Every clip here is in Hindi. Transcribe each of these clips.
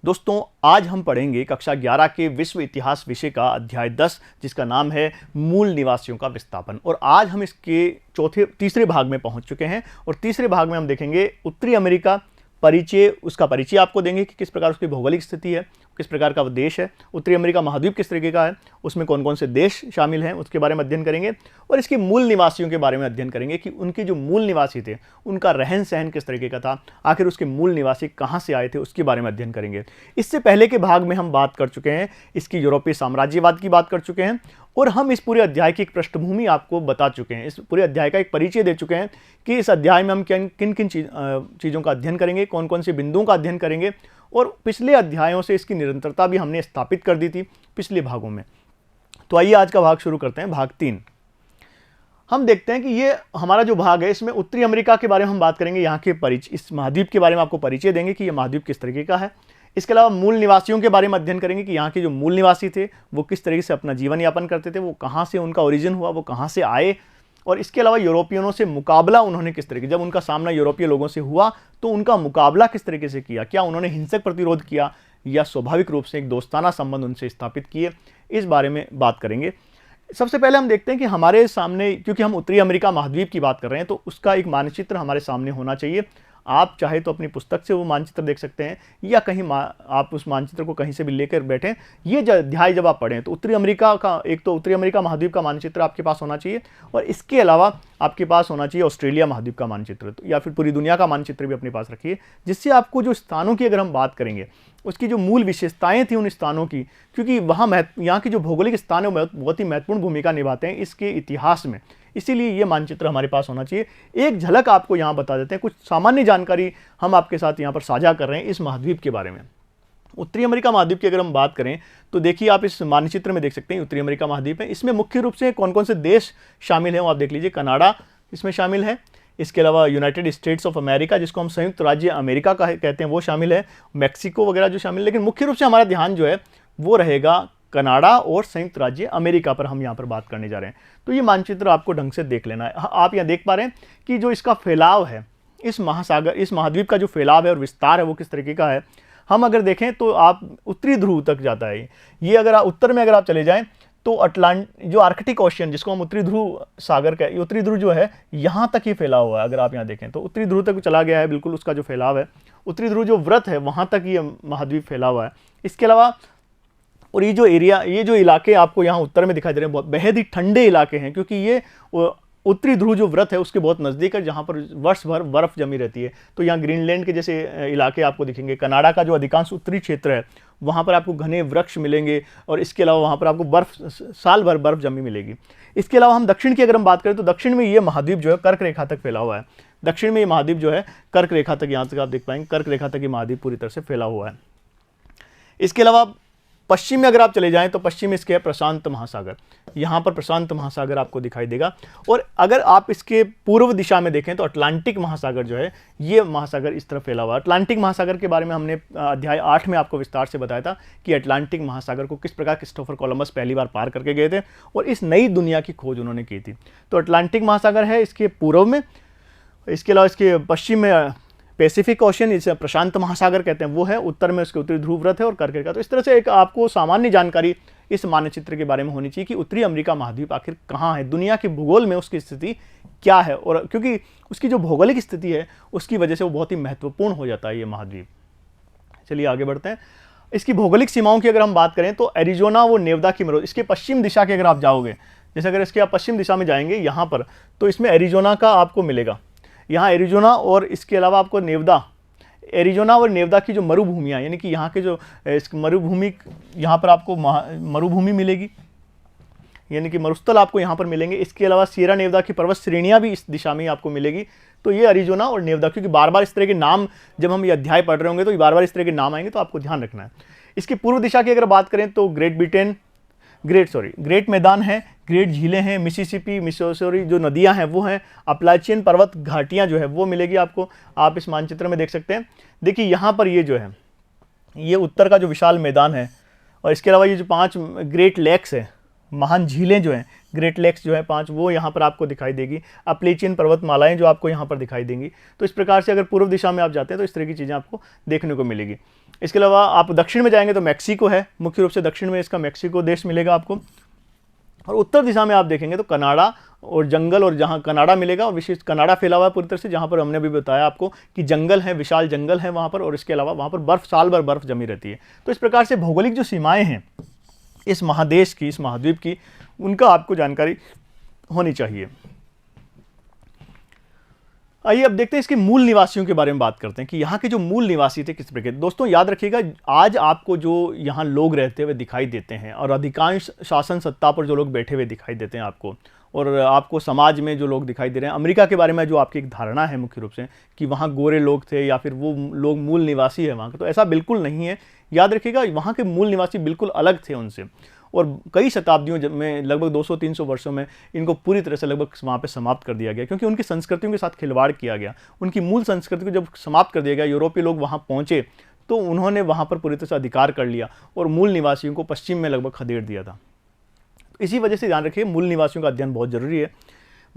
दोस्तों आज हम पढ़ेंगे कक्षा 11 के विश्व इतिहास विषय का अध्याय 10 जिसका नाम है मूल निवासियों का विस्थापन। और आज हम इसके तीसरे भाग में पहुंच चुके हैं और तीसरे भाग में हम देखेंगे उत्तरी अमेरिका परिचय, उसका परिचय आपको देंगे कि किस प्रकार उसकी भौगोलिक स्थिति है, किस प्रकार का वो देश है, उत्तरी अमेरिका महाद्वीप किस तरीके का है, उसमें कौन कौन से देश शामिल हैं उसके बारे में अध्ययन करेंगे और इसके मूल निवासियों के बारे में अध्ययन करेंगे कि उनके जो मूल निवासी थे उनका रहन सहन किस तरीके का था, आखिर उसके मूल निवासी कहाँ से आए थे उसके बारे में अध्ययन करेंगे। इससे पहले के भाग में हम बात कर चुके हैं इसकी यूरोपीय साम्राज्यवाद की बात कर चुके हैं और हम इस पूरे अध्याय की एक पृष्ठभूमि आपको बता चुके हैं, इस पूरे अध्याय का एक परिचय दे चुके हैं कि इस अध्याय में हम किन किन चीज़ों का अध्ययन करेंगे, कौन कौन से बिंदुओं का अध्ययन करेंगे और पिछले अध्यायों से इसकी निरंतरता भी हमने स्थापित कर दी थी पिछले भागों में। तो आइए आज का भाग शुरू करते हैं। भाग 3 हम देखते हैं कि ये हमारा जो भाग है इसमें उत्तरी अमेरिका के बारे में हम बात करेंगे, यहाँ के परिचय, इस महाद्वीप के बारे में आपको परिचय देंगे कि यह महाद्वीप किस तरीके का है। इसके अलावा मूल निवासियों के बारे में अध्ययन करेंगे कि यहाँ के जो मूल निवासी थे वो किस तरीके से अपना जीवन यापन करते थे, वो कहाँ से उनका ओरिजिन हुआ, वो कहाँ से आए और इसके अलावा यूरोपियनों से मुकाबला उन्होंने किस तरीके, जब उनका सामना यूरोपीय लोगों से हुआ तो उनका मुकाबला किस तरीके से किया, क्या उन्होंने हिंसक प्रतिरोध किया या स्वाभाविक रूप से एक दोस्ताना संबंध उनसे स्थापित किए, इस बारे में बात करेंगे। सबसे पहले हम देखते हैं कि हमारे सामने, क्योंकि हम उत्तरी अमेरिका महाद्वीप की बात कर रहे हैं तो उसका एक मानचित्र हमारे सामने होना चाहिए। आप चाहे तो अपनी पुस्तक से वो मानचित्र देख सकते हैं या कहीं आप उस मानचित्र को कहीं से भी लेकर बैठें। ये अध्याय जब आप पढ़ें तो उत्तरी अमेरिका का, एक तो उत्तरी अमेरिका महाद्वीप का मानचित्र आपके पास होना चाहिए और इसके अलावा आपके पास होना चाहिए ऑस्ट्रेलिया महाद्वीप का मानचित्र या फिर पूरी दुनिया का मानचित्र भी अपने पास रखिए, जिससे आपको जो स्थानों की अगर हम बात करेंगे उसकी जो मूल विशेषताएं थी उन स्थानों की, क्योंकि वहाँ यहाँ के जो भौगोलिक स्थान है बहुत ही महत्वपूर्ण भूमिका निभाते हैं इसके इतिहास में, इसीलिए ये मानचित्र हमारे पास होना चाहिए। एक झलक आपको यहाँ बता देते हैं, कुछ सामान्य जानकारी हम आपके साथ यहाँ पर साझा कर रहे हैं इस महाद्वीप के बारे में। उत्तरी अमेरिका महाद्वीप की अगर हम बात करें तो देखिए आप इस मानचित्र में देख सकते हैं उत्तरी अमेरिका महाद्वीप है। इसमें मुख्य रूप से कौन कौन से देश शामिल हैं वो आप देख लीजिए। कनाडा इसमें शामिल है, इसके अलावा यूनाइटेड स्टेट्स ऑफ अमेरिका जिसको हम संयुक्त राज्य अमेरिका का कहते हैं वो शामिल है, मैक्सिको वगैरह जो शामिल है, लेकिन मुख्य रूप से हमारा ध्यान जो है वो रहेगा कनाडा और संयुक्त राज्य अमेरिका पर हम यहाँ पर बात करने जा रहे हैं। तो ये मानचित्र आपको ढंग से देख लेना है। आप यहाँ देख पा रहे हैं कि जो इसका फैलाव है, इस महाद्वीप का जो फैलाव है और विस्तार है वो किस तरीके का है। हम अगर देखें तो आप उत्तरी ध्रुव तक जाता है ये अगर उत्तर में अगर आप चले जाएं तो जो आर्कटिक ओशियन जिसको हम उत्तरी ध्रुव सागर का, उत्तरी ध्रुव जो है यहाँ तक ही फैला हुआ है। अगर आप यहाँ देखें तो उत्तरी ध्रुव तक चला गया है बिल्कुल उसका जो फैलाव है। उत्तरी ध्रुव जो व्रत है वहाँ तक ये महाद्वीप फैला हुआ है। इसके अलावा और ये जो एरिया, ये जो इलाके आपको यहाँ उत्तर में दिखाई दे रहे हैं बहुत बेहद ही ठंडे इलाके हैं, क्योंकि ये उत्तरी ध्रुव जो व्रत है उसके बहुत नज़दीक है जहाँ पर वर्ष भर बर्फ़ जमी रहती है। तो यहाँ ग्रीनलैंड के जैसे इलाके आपको दिखेंगे। कनाडा का जो अधिकांश उत्तरी क्षेत्र है वहाँ पर आपको घने वृक्ष मिलेंगे और इसके अलावा वहाँ पर आपको बर्फ़, साल भर बर्फ़ जमी मिलेगी। इसके अलावा हम दक्षिण की अगर हम बात करें तो दक्षिण में ये महाद्वीप जो है कर्क रेखा तक फैला हुआ है। दक्षिण में ये महाद्वीप जो है कर्क रेखा तक, यहाँ तक आप देख पाएंगे कर्क रेखा तक ये महाद्वीप पूरी तरह से फैला हुआ है। इसके अलावा पश्चिम में अगर आप चले जाएं तो पश्चिम में इसके है प्रशांत महासागर, यहाँ पर प्रशांत महासागर आपको दिखाई देगा। और अगर आप इसके पूर्व दिशा में देखें तो अटलांटिक महासागर जो है ये महासागर इस तरफ फैला हुआ है। अटलांटिक महासागर के बारे में हमने अध्याय 8 में आपको विस्तार से बताया था कि अटलांटिक महासागर को किस प्रकार क्रिस्टोफर कोलंबस पहली बार पार करके गए थे और इस नई दुनिया की खोज उन्होंने की थी। तो अटलांटिक महासागर है इसके पूर्व में। इसके अलावा इसके पश्चिम में पैसिफिक ओशियन, इसे प्रशांत महासागर कहते हैं, वो है। उत्तर में उसके उत्तरी ध्रुव व्रत है और कर्क रेखा। तो इस तरह से एक आपको सामान्य जानकारी इस मानचित्र के बारे में होनी चाहिए कि उत्तरी अमेरिका महाद्वीप आखिर कहाँ है, दुनिया के भूगोल में उसकी स्थिति क्या है, और क्योंकि उसकी जो भौगोलिक स्थिति है उसकी वजह से वो बहुत ही महत्वपूर्ण हो जाता है ये महाद्वीप। चलिए आगे बढ़ते हैं। इसकी भौगोलिक सीमाओं की अगर हम बात करें तो एरिजोना वो नेवदा की मरोड़, इसके पश्चिम दिशा के अगर आप जाओगे, जैसे अगर इसके आप पश्चिम दिशा में जाएंगे यहाँ पर तो इसमें एरिजोना का आपको मिलेगा। यहाँ एरिजोना और इसके अलावा आपको नेवदा, एरिजोना और नेवदा की जो मरुभूमियाँ, यानी कि यहाँ के जो इस मरुभूमि, यहाँ पर आपको मरुभूमि मिलेगी, यानी कि मरुस्थल आपको यहाँ पर मिलेंगे। इसके अलावा सियरा नेवदा की पर्वत श्रेणियाँ भी इस दिशा में ही आपको मिलेगी। तो ये एरिजोना और नेवदा, क्योंकि बार बार इस तरह के नाम जब हम ये अध्याय पढ़ रहे होंगे तो बार बार इस तरह के नाम आएंगे तो आपको ध्यान रखना है। इसकी पूर्व दिशा की अगर बात करें तो ग्रेट मैदान है, ग्रेट झीलें हैं, मिसिसिपी, मिसोरी जो नदियां हैं वो हैं, अपलाचियन पर्वत घाटियां जो है वो मिलेगी आपको। आप इस मानचित्र में देख सकते हैं। देखिए यहाँ पर ये जो है ये उत्तर का जो विशाल मैदान है और इसके अलावा ये जो 5 ग्रेट लेक्स है, महान झीलें जो हैं, ग्रेट लेक्स जो है 5, वो यहाँ पर आपको दिखाई देगी। अपलेचियन पर्वतमालाएं जो आपको यहाँ पर दिखाई देंगी। तो इस प्रकार से अगर पूर्व दिशा में आप जाते हैं तो इस तरह की चीज़ें आपको देखने को मिलेगी। इसके अलावा आप दक्षिण में जाएंगे तो मैक्सिको है, मुख्य रूप से दक्षिण में इसका मैक्सिको देश मिलेगा आपको। और उत्तर दिशा में आप देखेंगे तो कनाडा और जंगल, और जहाँ कनाडा मिलेगा, और विशेष कनाडा फैला हुआ है पूरी तरह से, जहाँ पर हमने अभी बताया आपको कि जंगल है, विशाल जंगल है वहाँ पर, और इसके अलावा वहाँ पर बर्फ, साल भर बर्फ जमी रहती है। तो इस प्रकार से भौगोलिक जो सीमाएं हैं इस महादेश की, इस महाद्वीप की, उनका आपको जानकारी होनी चाहिए। आइए अब देखते हैं इसके मूल निवासियों के बारे में बात करते हैं कि यहाँ के जो मूल निवासी थे किस प्रकार। दोस्तों याद रखिएगा, आज आपको जो यहाँ लोग रहते हुए दिखाई देते हैं और अधिकांश शासन सत्ता पर जो लोग बैठे हुए दिखाई देते हैं आपको, और आपको समाज में जो लोग दिखाई दे रहे हैं, अमेरिका के बारे में जो आपकी एक धारणा है मुख्य रूप से कि वहाँ गोरे लोग थे या फिर वो लोग मूल निवासी है वहाँ के, तो ऐसा बिल्कुल नहीं है। याद रखिएगा, वहाँ के मूल निवासी बिल्कुल अलग थे उनसे, और कई शताब्दियों में, लगभग 200-300 वर्षों में इनको पूरी तरह से लगभग वहाँ पे समाप्त कर दिया गया, क्योंकि उनकी संस्कृतियों के साथ खिलवाड़ किया गया। उनकी मूल संस्कृति को जब समाप्त कर दिया गया, यूरोपीय लोग वहाँ पहुँचे तो उन्होंने वहाँ पर पूरी तरह से अधिकार कर लिया और मूल निवासियों को पश्चिम में लगभग खदेड़ दिया था। इसी वजह से ध्यान रखिए, मूल निवासियों का अध्ययन बहुत जरूरी है।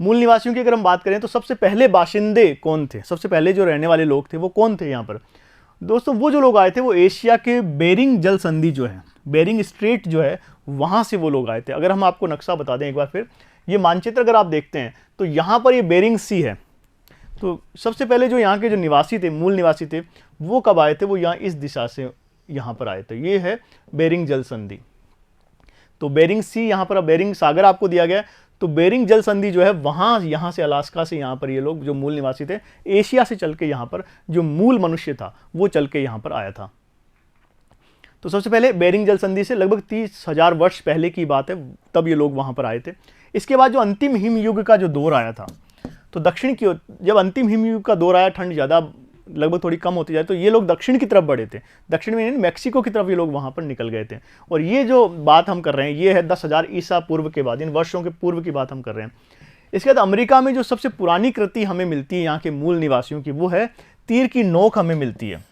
मूल निवासियों की अगर हम बात करें तो सबसे पहले बाशिंदे कौन थे, सबसे पहले जो रहने वाले लोग थे वो कौन थे यहाँ पर। दोस्तों वो जो लोग आए थे वो एशिया के बेरिंग जल संधि जो है, बेरिंग स्ट्रेट जो है, वहाँ से वो लोग आए थे। अगर हम आपको नक्शा बता दें एक बार फिर, ये मानचित्र अगर आप देखते हैं तो यहाँ पर ये बेरिंग सी है। तो सबसे पहले जो यहाँ के जो निवासी थे, मूल निवासी थे, वो कब आए थे, वो यहाँ इस दिशा से यहाँ पर आए थे। ये है बेरिंग जल संधि। तो बेरिंग सी यहाँ पर, बेरिंग सागर आपको दिया गया, तो बेरिंग जल संधि जो है वहाँ, यहाँ से अलास्का से यहाँ पर ये लोग जो मूल निवासी थे, एशिया से चल के यहाँ पर जो मूल मनुष्य था वो चल के यहाँ पर आया था। तो सबसे पहले बेरिंग जल संधि से लगभग 30,000 वर्ष पहले की बात है, तब ये लोग वहाँ पर आए थे। इसके बाद जो अंतिम हिमयुग का जो दौर आया था, तो दक्षिण की ओर जब अंतिम हिमयुग का दौर आया, ठंड ज़्यादा लगभग थोड़ी कम होती जाए, तो ये लोग दक्षिण की तरफ बढ़े थे। दक्षिण में मैक्सिको की तरफ ये लोग वहाँ पर निकल गए थे। और ये जो बात हम कर रहे हैं ये है 10,000 ईसा पूर्व के बाद, इन वर्षों के पूर्व की बात हम कर रहे हैं। इसके बाद अमेरिका में जो सबसे पुरानी कृति हमें मिलती है यहाँ के मूल निवासियों की, वो है तीर की नोक हमें मिलती है।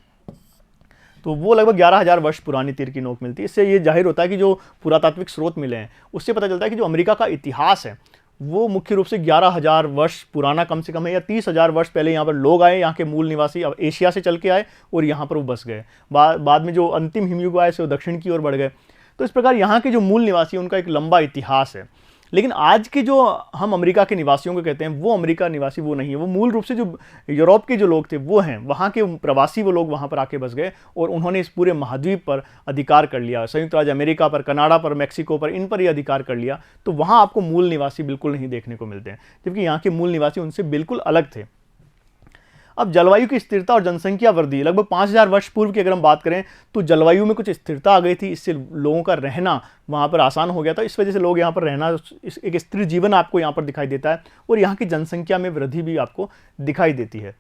तो वो लगभग 11,000 वर्ष पुरानी तीर की नोक मिलती है। इससे ये जाहिर होता है कि जो पुरातात्विक स्रोत मिले हैं उससे पता चलता है कि जो अमेरिका का इतिहास है वो मुख्य रूप से 11,000 वर्ष पुराना कम से कम है, या 30,000 वर्ष पहले यहाँ पर लोग आए, यहाँ के मूल निवासी अब एशिया से चल के आए और यहाँ पर वो बस गए। बाद में जो अंतिम हिमयुग आए से वो दक्षिण की ओर बढ़ गए। तो इस प्रकार यहाँ के जो मूल निवासी उनका एक लंबा इतिहास है। लेकिन आज के जो हम अमेरिका के निवासियों को कहते हैं वो अमेरिका निवासी वो नहीं है, वो मूल रूप से जो यूरोप के जो लोग थे वो हैं, वहाँ के प्रवासी वो लोग वहाँ पर आके बस गए और उन्होंने इस पूरे महाद्वीप पर अधिकार कर लिया। संयुक्त राज्य अमेरिका पर, कनाडा पर, मैक्सिको पर, इन पर ये अधिकार कर लिया। तो वहाँ आपको मूल निवासी बिल्कुल नहीं देखने को मिलते हैं, जबकि यहाँ के मूल निवासी उनसे बिल्कुल अलग थे। अब जलवायु की स्थिरता और जनसंख्या वृद्धि, लगभग 5,000 वर्ष पूर्व की अगर हम बात करें तो जलवायु में कुछ स्थिरता आ गई थी, इससे लोगों का रहना वहाँ पर आसान हो गया था। इस वजह से लोग यहाँ पर रहना, एक स्थिर जीवन आपको यहाँ पर दिखाई देता है और यहाँ की जनसंख्या में वृद्धि भी आपको दिखाई देती है।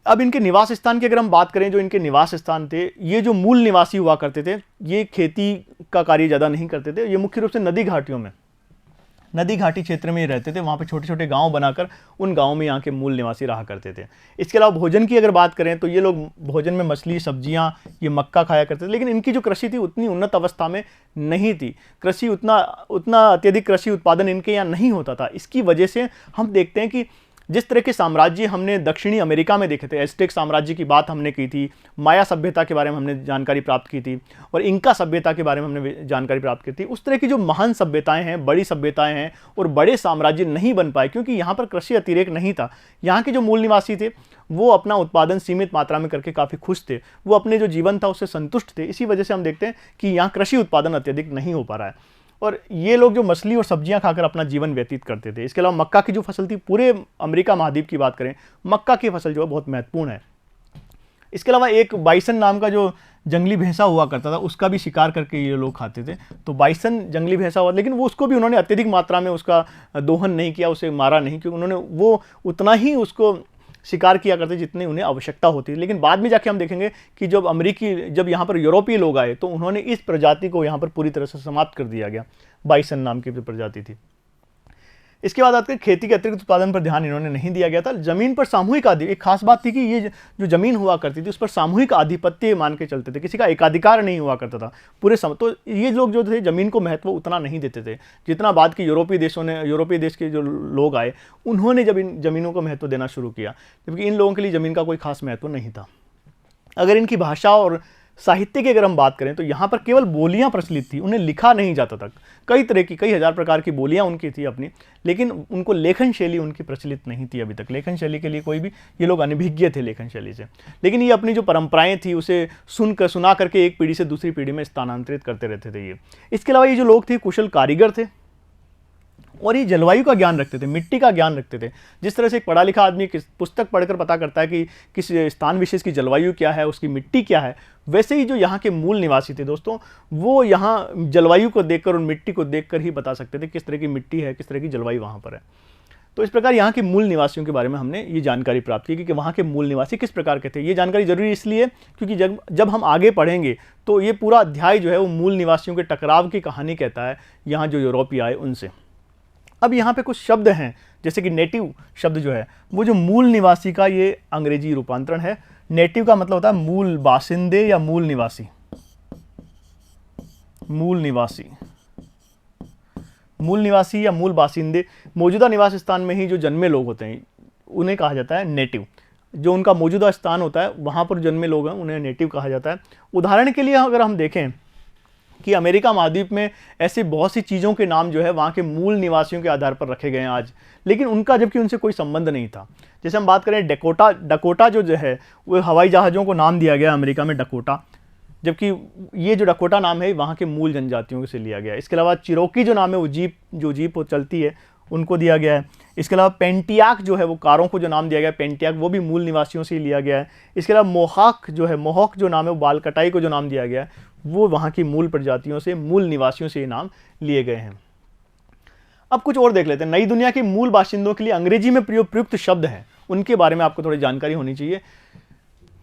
अब इनके निवास स्थान की अगर हम बात करें, जो इनके निवास स्थान थे, ये जो मूल निवासी हुआ करते थे ये खेती का कार्य ज़्यादा नहीं करते थे। ये मुख्य रूप से नदी घाटियों में, नदी घाटी क्षेत्र में रहते थे, वहाँ पे छोटे छोटे गांव बनाकर उन गांवों में यहाँ के मूल निवासी रहा करते थे। इसके अलावा भोजन की अगर बात करें तो ये लोग भोजन में मछली, सब्जियाँ, ये मक्का खाया करते थे। लेकिन इनकी जो कृषि थी उतनी उन्नत अवस्था में नहीं थी, कृषि उतना अत्यधिक कृषि उत्पादन इनके यहाँ नहीं होता था। इसकी वजह से हम देखते हैं कि जिस तरह के साम्राज्य हमने दक्षिणी अमेरिका में देखे थे, एज़टेक साम्राज्य की बात हमने की थी, माया सभ्यता के बारे में हमने जानकारी प्राप्त की थी और इंका सभ्यता के बारे में हमने जानकारी प्राप्त की थी, उस तरह की जो महान सभ्यताएं हैं, बड़ी सभ्यताएं हैं और बड़े साम्राज्य नहीं बन पाए क्योंकि यहाँ पर कृषि अतिरेक नहीं था। यहाँ के जो मूल निवासी थे वो अपना उत्पादन सीमित मात्रा में करके काफ़ी खुश थे, वो अपने जो जीवन था उससे संतुष्ट थे। इसी वजह से हम देखते हैं कि यहाँ कृषि उत्पादन अत्यधिक नहीं हो पा रहा है और ये लोग जो मछली और सब्जियां खाकर अपना जीवन व्यतीत करते थे। इसके अलावा मक्का की जो फसल थी, पूरे अमेरिका महाद्वीप की बात करें, मक्का की फसल जो है बहुत महत्वपूर्ण है। इसके अलावा एक बाइसन नाम का जो जंगली भैंसा हुआ करता था, उसका भी शिकार करके ये लोग खाते थे। तो बाइसन जंगली भैंसा हुआ, लेकिन वो उसको भी उन्होंने अत्यधिक मात्रा में उसका दोहन नहीं किया, उसे मारा नहीं, क्योंकि उन्होंने वो उतना ही उसको शिकार किया करते जितनी उन्हें आवश्यकता होती है। लेकिन बाद में जाके हम देखेंगे कि जब यहाँ पर यूरोपीय लोग आए तो उन्होंने इस प्रजाति को यहाँ पर पूरी तरह से समाप्त कर दिया गया। बाइसन नाम की प्रजाति थी। इसके बाद आते खेती के अतिरिक्त उत्पादन पर ध्यान इन्होंने नहीं दिया गया था। जमीन पर सामूहिक एक खास बात थी कि ये जो जमीन हुआ करती थी उस पर सामूहिक आधिपत्य मान के चलते थे, किसी का एकाधिकार नहीं हुआ करता था पूरे समय। तो ये लोग जो थे जमीन को महत्व उतना नहीं देते थे जितना बाद के यूरोपीय देश के जो लोग आए उन्होंने जब इन जमीनों को महत्व देना शुरू किया, जबकि इन लोगों के लिए जमीन का कोई खास महत्व नहीं था। अगर इनकी भाषा और साहित्य की अगर हम बात करें तो यहाँ पर केवल बोलियाँ प्रचलित थी, उन्हें लिखा नहीं जाता था। कई तरह की, कई हजार प्रकार की बोलियाँ उनकी थी अपनी, लेकिन उनको लेखन शैली उनकी प्रचलित नहीं थी अभी तक। लेखन शैली के लिए कोई भी, ये लोग अनभिज्ञ थे लेखन शैली से, लेकिन ये अपनी जो परंपराएं थी उसे सुना करके एक पीढ़ी से दूसरी पीढ़ी में स्थानांतरित करते रहते थे ये। इसके अलावा ये जो लोग थे कुशल कारीगर थे और ये जलवायु का ज्ञान रखते थे, मिट्टी का ज्ञान रखते थे। जिस तरह से एक पढ़ा लिखा आदमी किस पुस्तक पढ़कर पता करता है कि किस स्थान विशेष की जलवायु क्या है, उसकी मिट्टी क्या है, वैसे ही जो यहाँ के मूल निवासी थे दोस्तों, वो यहाँ जलवायु को देखकर और मिट्टी को देखकर ही बता सकते थे किस तरह की मिट्टी है, किस तरह की जलवायु वहाँ पर है। तो इस प्रकार यहाँ के मूल निवासियों के बारे में हमने ये जानकारी प्राप्त की कि वहाँ के मूल निवासी किस प्रकार के थे। ये जानकारी जरूरी इसलिए क्योंकि जब हम आगे पढ़ेंगे तो ये पूरा अध्याय जो है वो मूल निवासियों के टकराव की कहानी कहता है यहाँ जो यूरोपीय आए उनसे। अब यहाँ पे कुछ शब्द हैं, जैसे कि नेटिव शब्द जो है वो जो मूल निवासी का ये अंग्रेजी रूपांतरण है। नेटिव का मतलब होता है मूल बासिंदे या मूल निवासी। मूल निवासी, मूल निवासी या मूल बासिंदे, मौजूदा निवास स्थान में ही जो जन्मे लोग होते हैं उन्हें कहा जाता है नेटिव। जो उनका मौजूदा स्थान होता है वहाँ पर जन्मे लोग हैं उन्हें नेटिव कहा जाता है। उदाहरण के लिए अगर हम देखें कि अमेरिका महाद्वीप में ऐसी बहुत सी चीज़ों के नाम जो है वहाँ के मूल निवासियों के आधार पर रखे गए हैं आज, लेकिन उनका जबकि उनसे कोई संबंध नहीं था। जैसे हम बात करें डकोटा जो है वो हवाई जहाज़ों को नाम दिया गया अमेरिका में डकोटा, जबकि ये जो डकोटा नाम है वहाँ के मूल जनजातियों से लिया गया है। इसके अलावा चिरोकी जो नाम है वो जीप चलती है उनको दिया गया है। इसके अलावा पेंटियाक जो है वो कारों को जो नाम दिया गया है पेंटियाक, वो भी मूल निवासियों से ही लिया गया है। इसके अलावा मोहाक जो नाम है वो बाल कटाई को जो नाम दिया गया है वो वहाँ की मूल प्रजातियों से, मूल निवासियों से ये नाम लिए गए हैं। अब कुछ और देख लेते हैं। नई दुनिया के मूल बाशिंदों के लिए अंग्रेजी में प्रयुक्त शब्द हैं, उनके बारे में आपको थोड़ी जानकारी होनी चाहिए।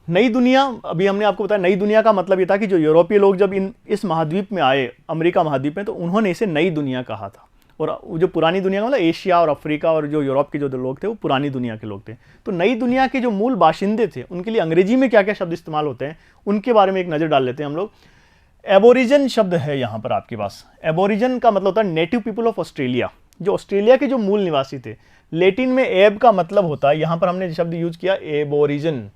नई दुनिया, अभी हमने आपको बताया नई दुनिया का मतलब ये था कि जो यूरोपीय लोग जब इस महाद्वीप में आए, अमेरिका महाद्वीप में, तो उन्होंने इसे नई दुनिया कहा था। और जो पुरानी दुनिया का मतलब एशिया और अफ्रीका और जो यूरोप के जो लोग थे वो पुरानी दुनिया के लोग थे। तो नई दुनिया के जो मूल बाशिंदे थे उनके लिए अंग्रेजी में क्या क्या शब्द इस्तेमाल होते हैं उनके बारे में एक नज़र डाल लेते हैं हम लोग। एबोरिजन शब्द है यहाँ पर आपके पास। एबोरिजन का मतलब होता है नेटिव पीपल ऑफ ऑस्ट्रेलिया, जो ऑस्ट्रेलिया के जो मूल निवासी थे। लेटिन में एब का मतलब होता है, यहाँ पर हमने शब्द यूज किया एबोरिजन,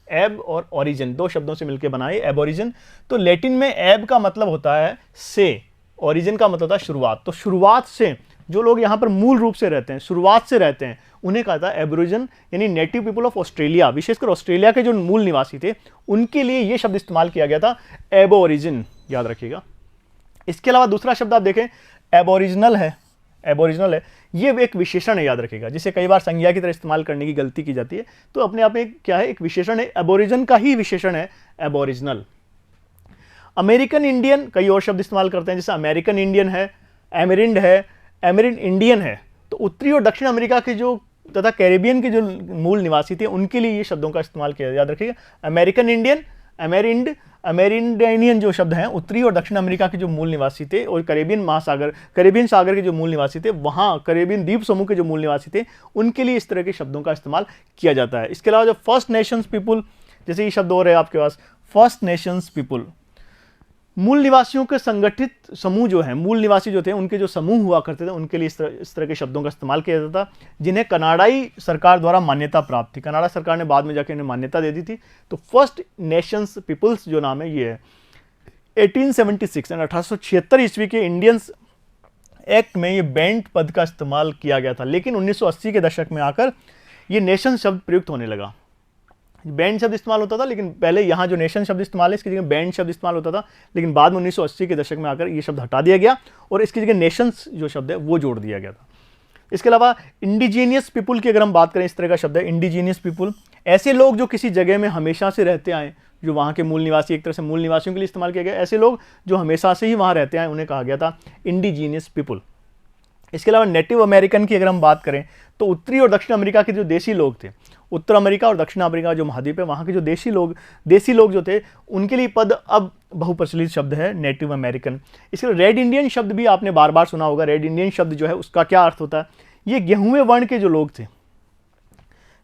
एब और ओरिजिन दो शब्दों से मिलकर बनाए एबोरिजन। तो लेटिन में एब का मतलब होता है से, ओरिजिन का मतलब होता है शुरुआत। तो शुरुआत से जो लोग यहाँ पर मूल रूप से रहते हैं, शुरुआत से रहते हैं, उन्हें कहा था एबोरिजन, यानी नेटिव पीपल ऑफ ऑस्ट्रेलिया। विशेषकर ऑस्ट्रेलिया के जो मूल निवासी थे उनके लिए ये शब्द इस्तेमाल किया गया था एबोरिजिन, याद रखिएगा। इसके अलावा दूसरा शब्द आप देखें एबोरिजिनल है। एबोरिजिनल है ये एक विशेषण है, याद रखिएगा, जिसे कई बार संज्ञा की तरह इस्तेमाल करने की गलती की जाती है। तो अपने आप में क्या है, एक विशेषण है, एबोरिजिन का ही विशेषण है एबोरिजिनल। अमेरिकन इंडियन, कई और शब्द इस्तेमाल करते हैं, जैसे अमेरिकन इंडियन है, एमेरिंड है, एमेरिंड इंडियन है। तो उत्तरी और दक्षिण अमेरिका के जो तथा कैरिबियन के जो मूल निवासी थे उनके लिए ये शब्दों का इस्तेमाल किया, याद रखिएगा। अमेरिकन इंडियन, अमेरिंडियन जो शब्द हैं उत्तरी और दक्षिण अमेरिका के जो मूल निवासी थे, और कैरिबियन सागर के जो मूल निवासी थे, वहाँ कैरिबियन द्वीप समूह के जो मूल निवासी थे उनके लिए इस तरह के शब्दों का इस्तेमाल किया जाता है। इसके अलावा जो फर्स्ट नेशंस पीपुल, जैसे ये शब्द और है आपके पास, फर्स्ट नेशंस पीपुल, मूल निवासियों के संगठित समूह जो है, मूल निवासी जो थे उनके जो समूह हुआ करते थे उनके लिए इस तरह के शब्दों का इस्तेमाल किया जाता था, जिन्हें कनाडाई सरकार द्वारा मान्यता प्राप्त थी। कनाडा सरकार ने बाद में जाकर इन्हें मान्यता दे दी थी। तो फर्स्ट नेशंस पीपल्स जो नाम है ये है 1876 यानी 1876 ईस्वी के इंडियंस एक्ट में ये बैंड पद का इस्तेमाल किया गया था। लेकिन 1980 के दशक में आकर ये नेशन शब्द प्रयुक्त होने लगा। बैंड शब्द इस्तेमाल होता था, लेकिन पहले यहाँ जो नेशन शब्द इस्तेमाल है इसकी जगह बैंड शब्द इस्तेमाल होता था, लेकिन बाद में 1980 के दशक में आकर ये शब्द हटा दिया गया और इसकी जगह नेशंस जो शब्द है वो जोड़ दिया गया था। इसके अलावा इंडिजीनियस पीपुल की अगर हम बात करें, इस तरह का शब्द है इंडिजीनियस पीपुल, ऐसे लोग जो किसी जगह में हमेशा से रहते आए, जो वहाँ के मूल निवासी, एक तरह से मूल निवासियों के लिए इस्तेमाल किया गया, ऐसे लोग जो हमेशा से ही वहाँ रहते आए उन्हें कहा गया था इंडिजीनियस पीपुल। इसके अलावा नेटिव अमेरिकन की अगर हम बात करें तो उत्तरी और दक्षिण अमेरिका के जो देसी लोग थे, उत्तर अमेरिका और दक्षिण अमेरिका जो महाद्वीप है वहाँ के जो देसी लोग जो थे उनके लिए पद अब बहुप्रचलित शब्द है नेटिव अमेरिकन। इसके रेड इंडियन शब्द भी आपने बार बार सुना होगा। रेड इंडियन शब्द जो है उसका क्या अर्थ होता है, ये गेहूं वर्ण के जो लोग थे,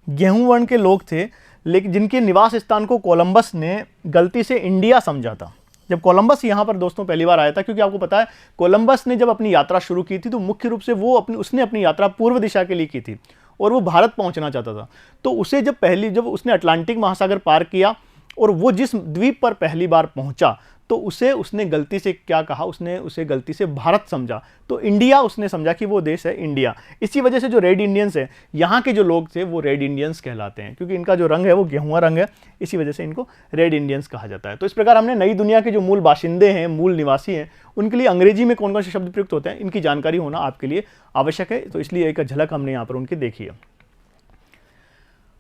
गेहूं वर्ण के लोग थे, लेकिन जिनके निवास स्थान को कोलंबस ने गलती से इंडिया समझा था। जब कोलंबस यहाँ पर दोस्तों पहली बार आया था, क्योंकि आपको पता है कोलंबस ने जब अपनी यात्रा शुरू की थी तो मुख्य रूप से उसने अपनी यात्रा पूर्व दिशा के लिए की थी और वो भारत पहुंचना चाहता था। तो उसे जब उसने अटलांटिक महासागर पार किया और वो जिस द्वीप पर पहली बार पहुंचा तो उसने गलती से क्या कहा, उसने उसे गलती से भारत समझा, तो इंडिया उसने समझा कि वो देश है इंडिया। इसी वजह से जो रेड इंडियंस हैं, यहाँ के जो लोग थे वो रेड इंडियंस कहलाते हैं, क्योंकि इनका जो रंग है वो गेहुआ रंग है, इसी वजह से इनको रेड इंडियंस कहा जाता है। तो इस प्रकार हमने नई दुनिया के जो मूल बाशिंदे हैं, मूल निवासी हैं, उनके लिए अंग्रेजी में कौन कौन से शब्द प्रयुक्त होते हैं, इनकी जानकारी होना आपके लिए आवश्यक है। तो इसलिए एक झलक हमने यहाँ पर उनकी देखी है।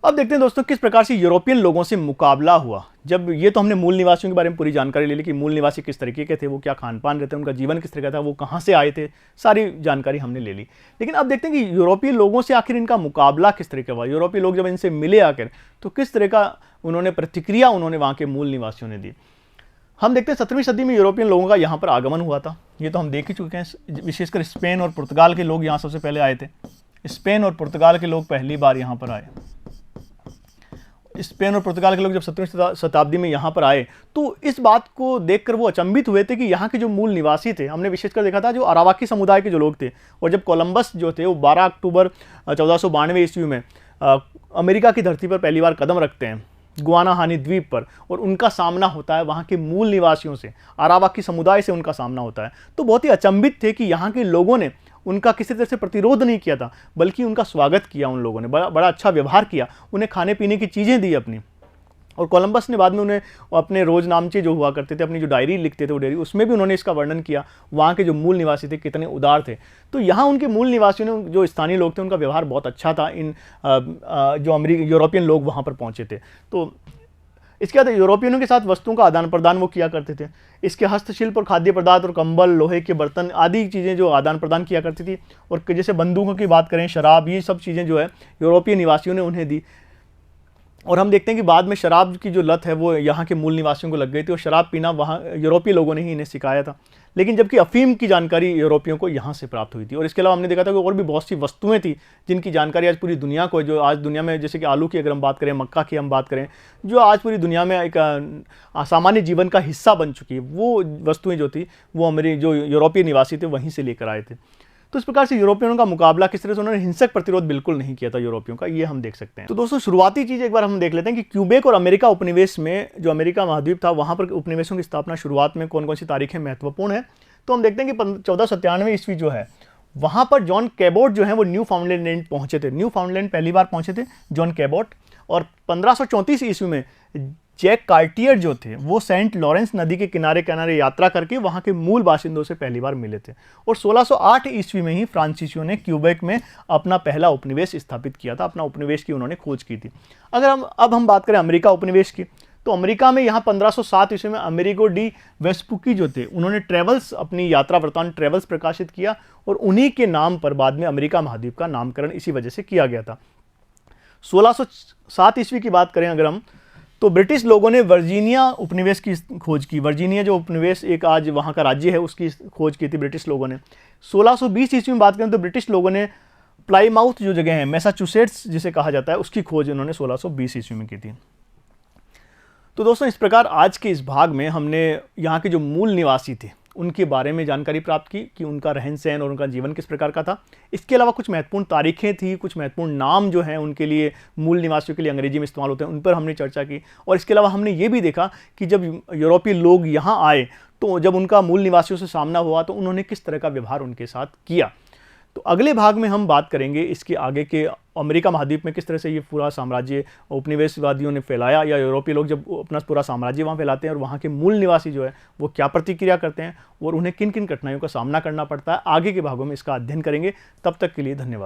अब देखते हैं दोस्तों किस प्रकार से यूरोपियन लोगों से मुकाबला हुआ। जब ये तो हमने मूल निवासियों के बारे में पूरी जानकारी ले ली कि मूल निवासी किस तरीके के थे, वो क्या खान पान रहते हैं, उनका जीवन किस तरह का था, वो कहाँ से आए थे, सारी जानकारी हमने ले ली। लेकिन अब देखते हैं कि यूरोपीय लोगों से आखिर इनका मुकाबला किस तरह का हुआ। यूरोपीय लोग जब इनसे मिले आकर तो किस तरह का उन्होंने प्रतिक्रिया उन्होंने वहाँ के मूल निवासियों ने दी। हम देखते हैं 17वीं सदी में यूरोपियन लोगों का यहाँ पर आगमन हुआ था, ये तो हम देख ही चुके हैं। विशेषकर स्पेन और पुर्तगाल के लोग यहाँ सबसे पहले आए थे। स्पेन और पुर्तगाल के लोग पहली बार यहाँ पर आए। स्पेन और पुर्तगाल के लोग जब 17वीं शताब्दी में यहाँ पर आए तो इस बात को देखकर वो अचंभित हुए थे कि यहाँ के जो मूल निवासी थे, हमने विशेषकर देखा था जो अरावाकी समुदाय के जो लोग थे, और जब कोलंबस जो थे वो 12 अक्टूबर 1492 ईस्वी में अमेरिका की धरती पर पहली बार कदम रखते हैं, गुआनाहानी द्वीप पर, और उनका सामना होता है वहाँ के मूल निवासियों से, अरावाकी समुदाय से उनका सामना होता है, तो बहुत ही अचंभित थे कि यहाँ के लोगों ने उनका किसी तरह से प्रतिरोध नहीं किया था, बल्कि उनका स्वागत किया। उन लोगों ने बड़ा अच्छा व्यवहार किया, उन्हें खाने पीने की चीज़ें दी अपनी। और कोलंबस ने बाद में उन्हें अपने रोजनामचे जो हुआ करते थे, अपनी जो डायरी लिखते थे वो डायरी, उसमें भी उन्होंने इसका वर्णन किया वहाँ के जो मूल निवासी थे कितने उदार थे। तो यहाँ उनके मूल निवासियों ने, जो स्थानीय लोग थे, उनका व्यवहार बहुत अच्छा था इन जो यूरोपियन लोग वहाँ पर पहुँचे थे। तो इसके बाद यूरोपियनों के साथ वस्तुओं का आदान प्रदान वो किया करते थे। इसके हस्तशिल्प और खाद्य पदार्थ और कंबल, लोहे के बर्तन आदि चीज़ें जो आदान प्रदान किया करती थी। और जैसे बंदूकों की बात करें, शराब, ये सब चीज़ें जो है यूरोपीय निवासियों ने उन्हें दी। और हम देखते हैं कि बाद में शराब की जो लत है वो यहाँ के मूल निवासियों को लग गई थी, और शराब पीना वहाँ यूरोपीय लोगों ने ही इन्हें सिखाया था। लेकिन जबकि अफीम की जानकारी यूरोपियों को यहाँ से प्राप्त हुई थी। और इसके अलावा हमने देखा था कि और भी बहुत सी वस्तुएं थी जिनकी जानकारी आज पूरी दुनिया को, जो आज दुनिया में, जैसे कि आलू की अगर हम बात करें, मक्का की हम बात करें, जो आज पूरी दुनिया में एक सामान्य जीवन का हिस्सा बन चुकी है, वो वस्तुएं जो थी वो हमारे जो यूरोपीय निवासी थे वहीं से लेकर आए थे। तो इस प्रकार से यूरोपियनों का मुकाबला किस तरह से उन्होंने हिंसक प्रतिरोध बिल्कुल नहीं किया था यूरोपियों का, ये हम देख सकते हैं। तो दोस्तों शुरुआती चीज़ एक बार हम देख लेते हैं कि क्यूबेक और अमेरिका उपनिवेश में, जो अमेरिका महाद्वीप था, वहाँ पर उपनिवेशों की स्थापना शुरुआत में कौन कौन सी तारीखें महत्वपूर्ण है। तो हम देखते हैं कि 1497 ईस्वी जो है, वहाँ पर जॉन कैबोट जो है वो न्यू फाउंडलैंड पहुँचे थे। न्यू फाउंडलैंड पहली बार पहुँचे थे जॉन कैबोट। और 1534 ईस्वी में जैक कार्टियर जो थे वो सेंट लॉरेंस नदी के किनारे किनारे यात्रा करके वहाँ के मूल बाशिंदों से पहली बार मिले थे। और 1608 ईस्वी में ही फ्रांसीसियों ने क्यूबेक में अपना पहला उपनिवेश स्थापित किया था, अपना उपनिवेश की उन्होंने खोज की थी। अगर हम बात करें अमेरिका उपनिवेश की, तो अमेरिका में यहाँ 1507 ईस्वी में अमेरिगो डी वेस्पुकी जो थे उन्होंने ट्रेवल्स, अपनी यात्रा वृत्तांत ट्रेवल्स प्रकाशित किया, और उन्हीं के नाम पर बाद में अमेरिका महाद्वीप का नामकरण इसी वजह से किया गया था। 1607 ईस्वी की बात करें अगर हम, तो ब्रिटिश लोगों ने वर्जीनिया उपनिवेश की खोज की। वर्जीनिया जो उपनिवेश एक आज वहाँ का राज्य है, उसकी खोज की थी ब्रिटिश लोगों ने। 1620 ईस्वी में बात करें तो ब्रिटिश लोगों ने प्लाईमाउथ जो जगह है, मैसाचुसेट्स जिसे कहा जाता है, उसकी खोज उन्होंने 1620 ईस्वी में की थी। तो दोस्तों इस प्रकार आज के इस भाग में हमने यहाँ के जो मूल निवासी थे उनके बारे में जानकारी प्राप्त की कि उनका रहन सहन और उनका जीवन किस प्रकार का था। इसके अलावा कुछ महत्वपूर्ण तारीखें थी, कुछ महत्वपूर्ण नाम जो हैं उनके लिए, मूल निवासियों के लिए अंग्रेजी में इस्तेमाल होते हैं, उन पर हमने चर्चा की। और इसके अलावा हमने ये भी देखा कि जब यूरोपीय लोग यहाँ आए तो जब उनका मूल निवासियों से सामना हुआ तो उन्होंने किस तरह का व्यवहार उनके साथ किया। तो अगले भाग में हम बात करेंगे इसके आगे के अमेरिका महाद्वीप में किस तरह से ये पूरा साम्राज्य उपनिवेशवादियों ने फैलाया, या यूरोपीय लोग जब अपना पूरा साम्राज्य वहाँ फैलाते हैं और वहाँ के मूल निवासी जो है वो क्या प्रतिक्रिया करते हैं और उन्हें किन किन कठिनाइयों का सामना करना पड़ता है। आगे के भागों में इसका अध्ययन करेंगे। तब तक के लिए धन्यवाद।